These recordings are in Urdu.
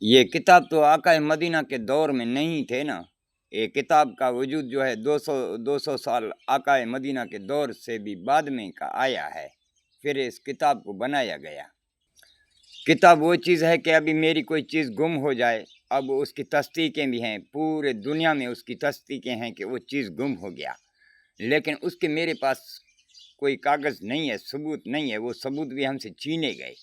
یہ کتاب تو آقا مدینہ کے دور میں نہیں تھے نا، یہ کتاب کا وجود جو ہے 200 آقا مدینہ کے دور سے بھی بعد میں کا آیا ہے، پھر اس کتاب کو بنایا گیا۔ کتاب وہ چیز ہے کہ ابھی میری کوئی چیز گم ہو جائے، اب اس کی تصدیقیں بھی ہیں، پورے دنیا میں اس کی تصدیقیں ہیں کہ وہ چیز گم ہو گیا، لیکن اس کے میرے پاس کوئی کاغذ نہیں ہے، ثبوت نہیں ہے، وہ ثبوت بھی ہم سے چھینے گئے۔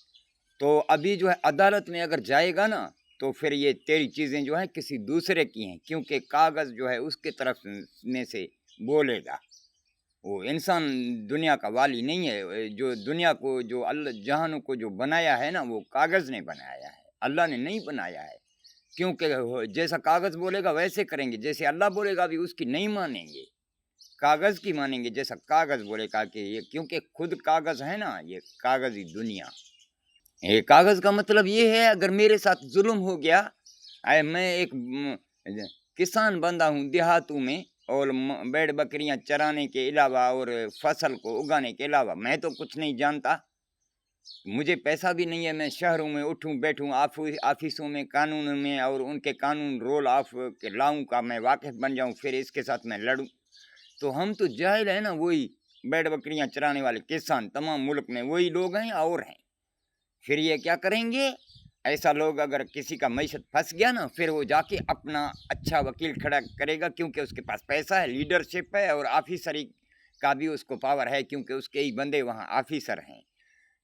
تو ابھی جو ہے عدالت میں اگر جائے گا نا تو پھر یہ تیری چیزیں جو ہیں کسی دوسرے کی ہیں، کیونکہ کاغذ جو ہے اس کے طرف میں سے بولے گا۔ وہ انسان دنیا کا والی نہیں ہے، جو دنیا کو جو اللہ جہانوں کو جو بنایا ہے نا وہ کاغذ نے بنایا ہے، اللہ نے نہیں بنایا ہے، کیونکہ جیسا کاغذ بولے گا ویسے کریں گے، جیسے اللہ بولے گا بھی اس کی نہیں مانیں گے، کاغذ کی مانیں گے جیسا کاغذ بولے گا کہ یہ، کیونکہ خود کاغذ ہے نا، یہ کاغذی دنیا۔ یہ کاغذ کا مطلب یہ ہے اگر میرے ساتھ ظلم ہو گیا، میں ایک کسان بندہ ہوں دیہاتوں میں، اور بیڑ بکریاں چرانے کے علاوہ اور فصل کو اگانے کے علاوہ میں تو کچھ نہیں جانتا، مجھے پیسہ بھی نہیں ہے، میں شہروں میں اٹھوں بیٹھوں، آفیسوں میں قانون میں اور ان کے قانون رول آف کے لاؤں کا میں واقف بن جاؤں، پھر اس کے ساتھ میں لڑوں، تو ہم تو جاہل ہیں نا، وہی بیڑ بکریاں چرانے والے کسان تمام ملک میں وہی لوگ ہیں اور ہیں۔ پھر یہ کیا کریں گے، ایسا لوگ اگر کسی کا معیشت پھنس گیا نا، پھر وہ جا کے اپنا اچھا وکیل کھڑا کرے گا، کیونکہ اس کے پاس پیسہ ہے، لیڈرشپ ہے، اور آفیسری کا بھی اس کو پاور ہے، کیونکہ اس کے ہی بندے وہاں آفیسر ہیں۔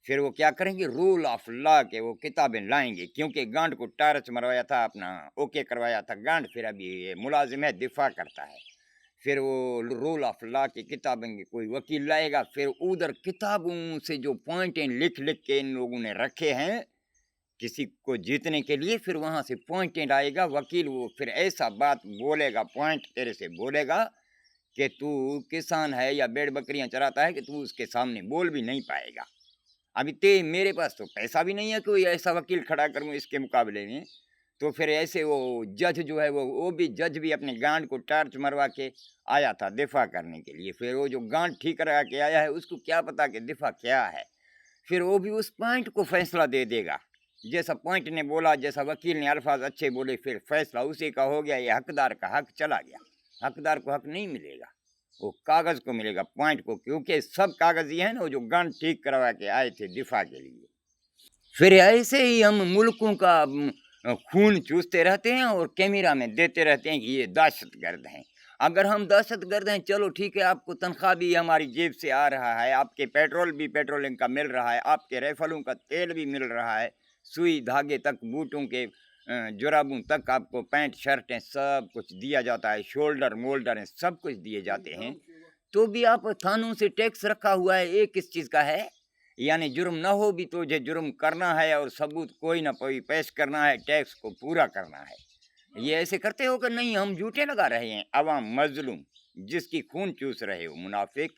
پھر وہ کیا کریں گے، رول آف لا کے وہ کتابیں لائیں گے، کیونکہ گانڈ کو ٹارچ مروایا تھا، اپنا اوکے کروایا تھا گانڈ، پھر ابھی یہ ملازم ہے، دفاع کرتا ہے، پھر وہ رول آف لا کی کتابیں کوئی وکیل لائے گا، پھر ادھر کتابوں سے جو پوائنٹیں لکھ کے ان لوگوں نے رکھے ہیں کسی کو جیتنے کے لیے، پھر وہاں سے پوائنٹیں لائے گا وکیل، وہ پھر ایسا بات بولے گا، پوائنٹ تیرے سے بولے گا کہ تو کسان ہے یا بیڑ بکریاں چراتا ہے کہ تو اس کے سامنے بول بھی نہیں پائے گا۔ ابھی میرے پاس تو پیسہ بھی نہیں ہے کوئی ایسا وکیل کھڑا کروں اس کے مقابلے میں، تو پھر ایسے وہ جج جو ہے وہ بھی جج بھی اپنے گانڈ کو ٹارچ مروا کے آیا تھا دفاع کرنے کے لیے، پھر وہ جو گانڈ ٹھیک کرا کے آیا ہے اس کو کیا پتا کہ دفاع کیا ہے، پھر وہ بھی اس پوائنٹ کو فیصلہ دے دے گا، جیسا پوائنٹ نے بولا، جیسا وکیل نے الفاظ اچھے بولے، پھر فیصلہ اسی کا ہو گیا، یہ حقدار کا حق چلا گیا، حقدار کو حق نہیں ملے گا، وہ کاغذ کو ملے گا، پوائنٹ کو، کیونکہ سب کاغذ یہ ہیں نا وہ جو گن ٹھیک کروا کے آئے تھے دفاع کے لیے۔ پھر ایسے ہی ہم ملکوں کا خون چوستے رہتے ہیں اور کیمرہ میں دیتے رہتے ہیں کہ یہ دہشت گرد ہیں۔ اگر ہم دہشت گرد ہیں، چلو ٹھیک ہے، آپ کو تنخواہ بھی ہماری جیب سے آ رہا ہے، آپ کے پیٹرول بھی پیٹرولنگ کا مل رہا ہے، آپ کے رائفلوں کا تیل بھی مل رہا ہے، سوئی دھاگے تک، بوٹوں کے جرابوں تک، آپ کو پینٹ شرٹیں سب کچھ دیا جاتا ہے، شولڈر مولڈر ہیں سب کچھ دیے جاتے ہیں، تو بھی آپ تھانوں سے ٹیکس رکھا ہوا ہے، ایک کس چیز کا ہے، یعنی جرم نہ ہو بھی تو جرم کرنا ہے اور ثبوت کوئی نہ کوئی پیش کرنا ہے، ٹیکس کو پورا کرنا ہے۔ یہ ایسے کرتے ہو کہ نہیں، ہم جھوٹے لگا رہے ہیں، عوام مظلوم جس کی خون چوس رہے ہو، منافق۔